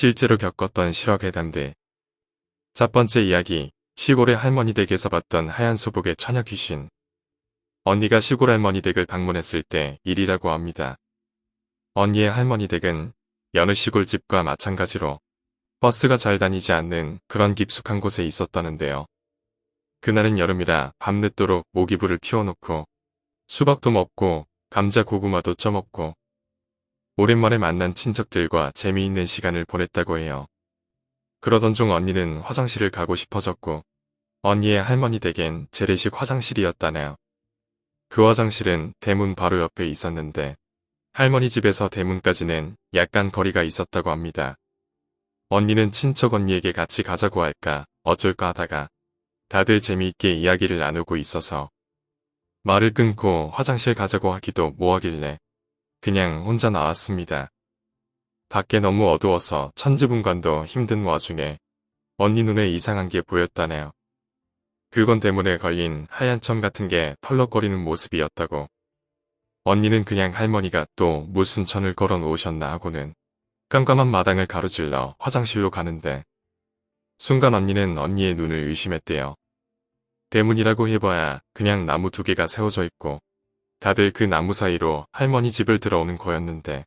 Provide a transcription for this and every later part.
실제로 겪었던 실화괴담들. 첫 번째 이야기, 시골의 할머니 댁에서 봤던 하얀 소복의 처녀 귀신. 언니가 시골 할머니 댁을 방문했을 때 일이라고 합니다. 언니의 할머니 댁은 여느 시골집과 마찬가지로 버스가 잘 다니지 않는 그런 깊숙한 곳에 있었다는데요. 그날은 여름이라 밤늦도록 모기불을 피워놓고 수박도 먹고 감자 고구마도 쪄먹고 오랜만에 만난 친척들과 재미있는 시간을 보냈다고 해요. 그러던 중 언니는 화장실을 가고 싶어졌고 언니의 할머니 댁엔 재래식 화장실이었다네요. 그 화장실은 대문 바로 옆에 있었는데 할머니 집에서 대문까지는 약간 거리가 있었다고 합니다. 언니는 친척 언니에게 같이 가자고 할까 어쩔까 하다가 다들 재미있게 이야기를 나누고 있어서 말을 끊고 화장실 가자고 하기도 뭐하길래 그냥 혼자 나왔습니다. 밖에 너무 어두워서 천지분간도 힘든 와중에 언니 눈에 이상한 게 보였다네요. 그건 때문에 걸린 하얀 점 같은 게 펄럭거리는 모습이었다고. 언니는 그냥 할머니가 또 무슨 천을 걸어 놓으셨나 하고는 깜깜한 마당을 가로질러 화장실로 가는데 순간 언니는 언니의 눈을 의심했대요. 대문이라고 해봐야 그냥 나무 2개가 세워져 있고 다들 그 나무 사이로 할머니 집을 들어오는 거였는데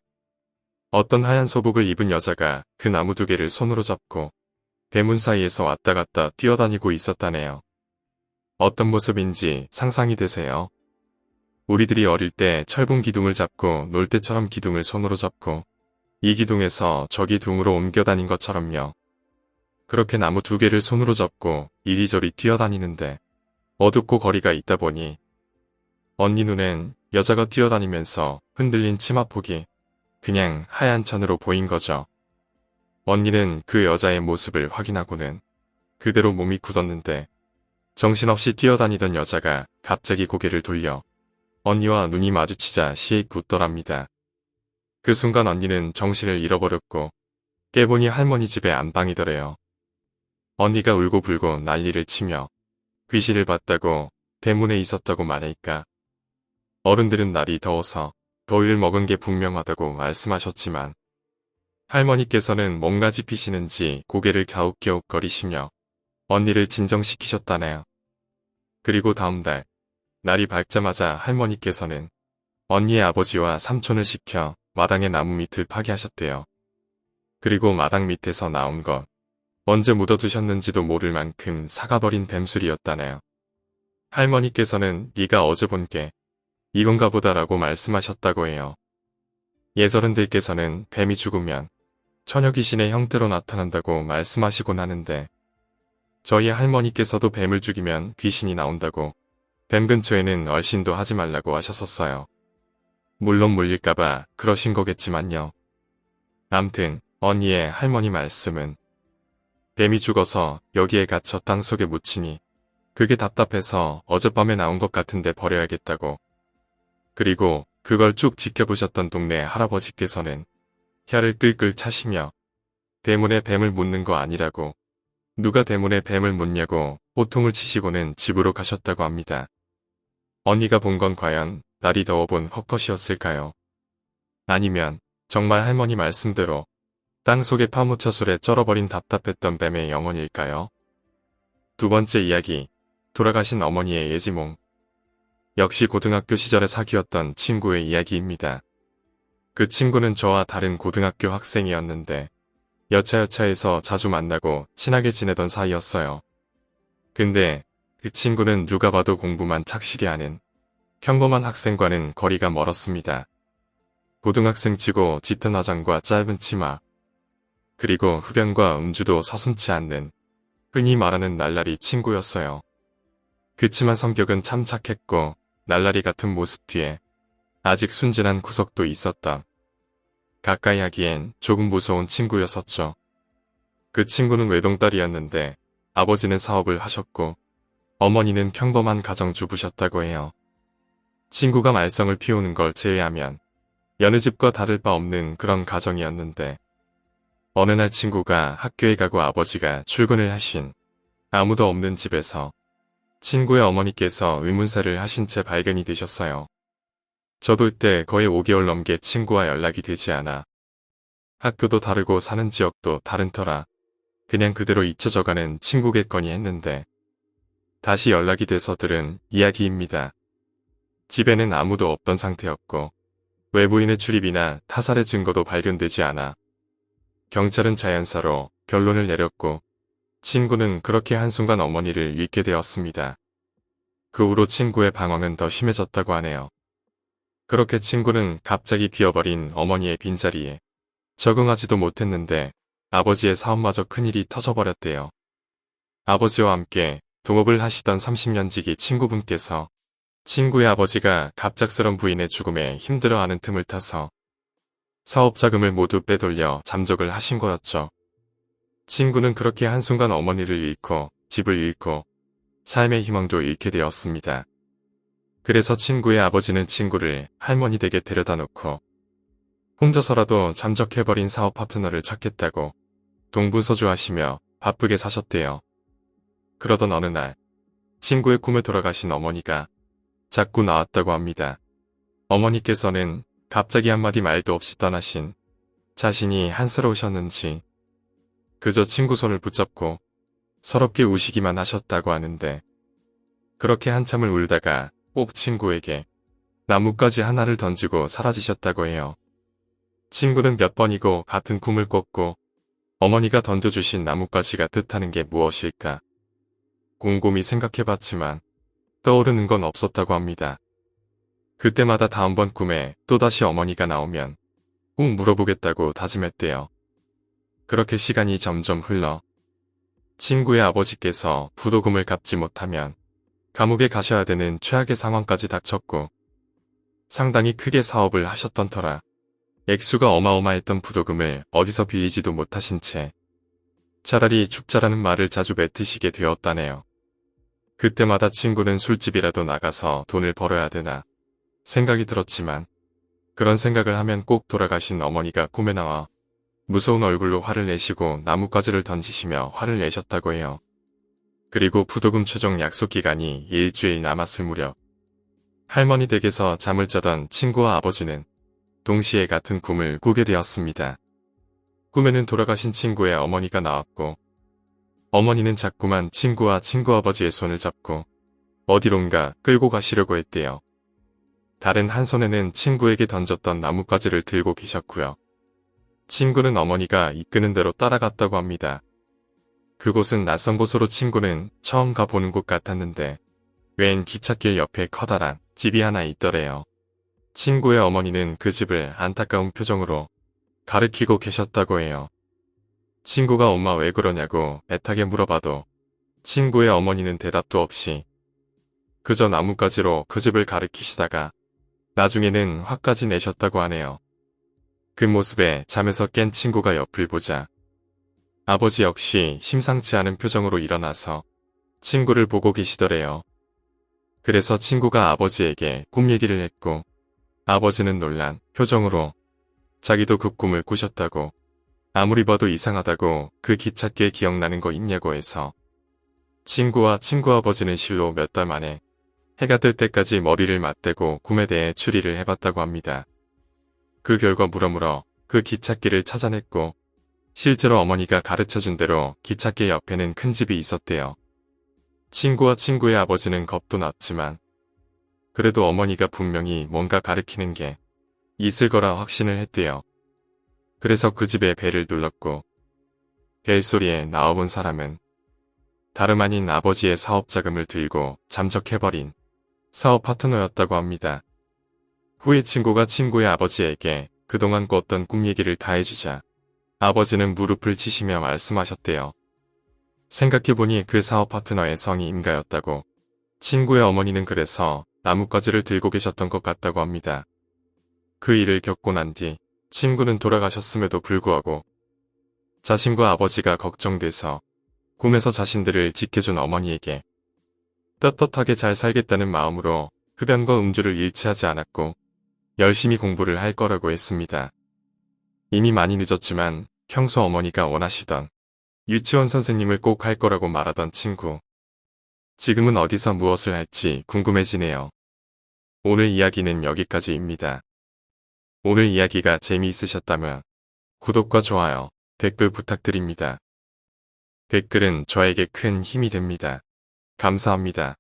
어떤 하얀 소복을 입은 여자가 그 나무 2개를 손으로 잡고 대문 사이에서 왔다 갔다 뛰어다니고 있었다네요. 어떤 모습인지 상상이 되세요? 우리들이 어릴 때 철분 기둥을 잡고 놀 때처럼 기둥을 손으로 잡고 이 기둥에서 저 기둥으로 옮겨 다닌 것처럼요. 그렇게 나무 2개를 손으로 잡고 이리저리 뛰어다니는데 어둡고 거리가 있다 보니 언니 눈엔 여자가 뛰어다니면서 흔들린 치마폭이 그냥 하얀 천으로 보인 거죠. 언니는 그 여자의 모습을 확인하고는 그대로 몸이 굳었는데 정신없이 뛰어다니던 여자가 갑자기 고개를 돌려 언니와 눈이 마주치자 시익 웃더랍니다. 그 순간 언니는 정신을 잃어버렸고 깨보니 할머니 집의 안방이더래요. 언니가 울고불고 난리를 치며 귀신을 봤다고 대문에 있었다고 말하니까 어른들은 날이 더워서 더위를 먹은 게 분명하다고 말씀하셨지만 할머니께서는 뭔가 짚이시는지 고개를 갸웃갸웃거리시며 언니를 진정시키셨다네요. 그리고 다음 달 날이 밝자마자 할머니께서는 언니의 아버지와 삼촌을 시켜 마당의 나무 밑을 파괴하셨대요. 그리고 마당 밑에서 나온 것 언제 묻어두셨는지도 모를 만큼 사가버린 뱀술이었다네요. 할머니께서는 네가 어제 본 게 이건가 보다라고 말씀하셨다고 해요. 예절은들께서는 뱀이 죽으면 처녀 귀신의 형태로 나타난다고 말씀하시곤 하는데 저희 할머니께서도 뱀을 죽이면 귀신이 나온다고 뱀 근처에는 얼씬도 하지 말라고 하셨었어요. 물론 물릴까봐 그러신 거겠지만요. 암튼 언니의 할머니 말씀은 뱀이 죽어서 여기에 갇혀 땅속에 묻히니 그게 답답해서 어젯밤에 나온 것 같은데 버려야겠다고. 그리고 그걸 쭉 지켜보셨던 동네 할아버지께서는 혀를 끌끌 차시며 대문에 뱀을 묻는 거 아니라고 누가 대문에 뱀을 묻냐고 호통을 치시고는 집으로 가셨다고 합니다. 언니가 본 건 과연 날이 더워본 헛것이었을까요? 아니면 정말 할머니 말씀대로 땅속에 파묻혀 술에 쩔어버린 답답했던 뱀의 영혼일까요? 두 번째 이야기, 돌아가신 어머니의 예지몽. 역시 고등학교 시절에 사귀었던 친구의 이야기입니다. 그 친구는 저와 다른 고등학교 학생이었는데 여차여차해서 자주 만나고 친하게 지내던 사이였어요. 근데 그 친구는 누가 봐도 공부만 착실히 하는 평범한 학생과는 거리가 멀었습니다. 고등학생치고 짙은 화장과 짧은 치마, 그리고 흡연과 음주도 서슴지 않는 흔히 말하는 날라리 친구였어요. 그치만 성격은 참 착했고 날라리 같은 모습 뒤에 아직 순진한 구석도 있었다. 가까이 하기엔 조금 무서운 친구였었죠. 그 친구는 외동딸이었는데 아버지는 사업을 하셨고 어머니는 평범한 가정주부셨다고 해요. 친구가 말썽을 피우는 걸 제외하면 여느 집과 다를 바 없는 그런 가정이었는데 어느 날 친구가 학교에 가고 아버지가 출근을 하신 아무도 없는 집에서 친구의 어머니께서 의문사를 하신 채 발견이 되셨어요. 저도 이때 거의 5개월 넘게 친구와 연락이 되지 않아 학교도 다르고 사는 지역도 다른 터라 그냥 그대로 잊혀져가는 친구겠거니 했는데 다시 연락이 돼서 들은 이야기입니다. 집에는 아무도 없던 상태였고 외부인의 출입이나 타살의 증거도 발견되지 않아 경찰은 자연사로 결론을 내렸고 친구는 그렇게 한순간 어머니를 잃게 되었습니다. 그 후로 친구의 방황은 더 심해졌다고 하네요. 그렇게 친구는 갑자기 비어버린 어머니의 빈자리에 적응하지도 못했는데 아버지의 사업마저 큰일이 터져버렸대요. 아버지와 함께 동업을 하시던 30년 지기 친구분께서 친구의 아버지가 갑작스런 부인의 죽음에 힘들어하는 틈을 타서 사업 자금을 모두 빼돌려 잠적을 하신 거였죠. 친구는 그렇게 한순간 어머니를 잃고 집을 잃고 삶의 희망도 잃게 되었습니다. 그래서 친구의 아버지는 친구를 할머니 댁에 데려다 놓고 혼자서라도 잠적해버린 사업 파트너를 찾겠다고 동분서주하시며 바쁘게 사셨대요. 그러던 어느 날 친구의 꿈에 돌아가신 어머니가 자꾸 나왔다고 합니다. 어머니께서는 갑자기 한마디 말도 없이 떠나신 자신이 한스러우셨는지 그저 친구 손을 붙잡고 서럽게 우시기만 하셨다고 하는데 그렇게 한참을 울다가 꼭 친구에게 나뭇가지 하나를 던지고 사라지셨다고 해요. 친구는 몇 번이고 같은 꿈을 꿨고 어머니가 던져주신 나뭇가지가 뜻하는 게 무엇일까? 곰곰이 생각해봤지만 떠오르는 건 없었다고 합니다. 그때마다 다음번 꿈에 또다시 어머니가 나오면 꼭 물어보겠다고 다짐했대요. 그렇게 시간이 점점 흘러 친구의 아버지께서 부도금을 갚지 못하면 감옥에 가셔야 되는 최악의 상황까지 닥쳤고 상당히 크게 사업을 하셨던 터라 액수가 어마어마했던 부도금을 어디서 빌리지도 못하신 채 차라리 죽자라는 말을 자주 뱉으시게 되었다네요. 그때마다 친구는 술집이라도 나가서 돈을 벌어야 되나 생각이 들었지만 그런 생각을 하면 꼭 돌아가신 어머니가 꿈에 나와 무서운 얼굴로 화를 내시고 나뭇가지를 던지시며 화를 내셨다고 해요. 그리고 부도금 최종 약속 기간이 일주일 남았을 무렵 할머니 댁에서 잠을 자던 친구와 아버지는 동시에 같은 꿈을 꾸게 되었습니다. 꿈에는 돌아가신 친구의 어머니가 나왔고 어머니는 자꾸만 친구와 친구 아버지의 손을 잡고 어디론가 끌고 가시려고 했대요. 다른 한 손에는 친구에게 던졌던 나뭇가지를 들고 계셨고요. 친구는 어머니가 이끄는 대로 따라갔다고 합니다. 그곳은 낯선 곳으로 친구는 처음 가보는 곳 같았는데 웬 기찻길 옆에 커다란 집이 하나 있더래요. 친구의 어머니는 그 집을 안타까운 표정으로 가리키고 계셨다고 해요. 친구가 엄마 왜 그러냐고 애타게 물어봐도 친구의 어머니는 대답도 없이 그저 나뭇가지로 그 집을 가리키시다가 나중에는 화까지 내셨다고 하네요. 그 모습에 잠에서 깬 친구가 옆을 보자 아버지 역시 심상치 않은 표정으로 일어나서 친구를 보고 계시더래요. 그래서 친구가 아버지에게 꿈 얘기를 했고 아버지는 놀란 표정으로 자기도 그 꿈을 꾸셨다고 아무리 봐도 이상하다고 그 기찻길 기억나는 거 있냐고 해서 친구와 친구 아버지는 실로 몇 달 만에 해가 뜰 때까지 머리를 맞대고 꿈에 대해 추리를 해봤다고 합니다. 그 결과 물어물어 그 기찻길을 찾아냈고 실제로 어머니가 가르쳐준 대로 기찻길 옆에는 큰 집이 있었대요. 친구와 친구의 아버지는 겁도 났지만 그래도 어머니가 분명히 뭔가 가리키는 게 있을 거라 확신을 했대요. 그래서 그 집에 벨을 눌렀고 벨소리에 나와본 사람은 다름 아닌 아버지의 사업 자금을 들고 잠적해버린 사업 파트너였다고 합니다. 후에 친구가 친구의 아버지에게 그동안 꿨던 꿈 얘기를 다 해주자 아버지는 무릎을 치시며 말씀하셨대요. 생각해보니 그 사업 파트너의 성이 임가였다고 친구의 어머니는 그래서 나뭇가지를 들고 계셨던 것 같다고 합니다. 그 일을 겪고 난 뒤 친구는 돌아가셨음에도 불구하고 자신과 아버지가 걱정돼서 꿈에서 자신들을 지켜준 어머니에게 떳떳하게 잘 살겠다는 마음으로 흡연과 음주를 일치하지 않았고 열심히 공부를 할 거라고 했습니다. 이미 많이 늦었지만 평소 어머니가 원하시던 유치원 선생님을 꼭 할 거라고 말하던 친구. 지금은 어디서 무엇을 할지 궁금해지네요. 오늘 이야기는 여기까지입니다. 오늘 이야기가 재미있으셨다면 구독과 좋아요, 댓글 부탁드립니다. 댓글은 저에게 큰 힘이 됩니다. 감사합니다.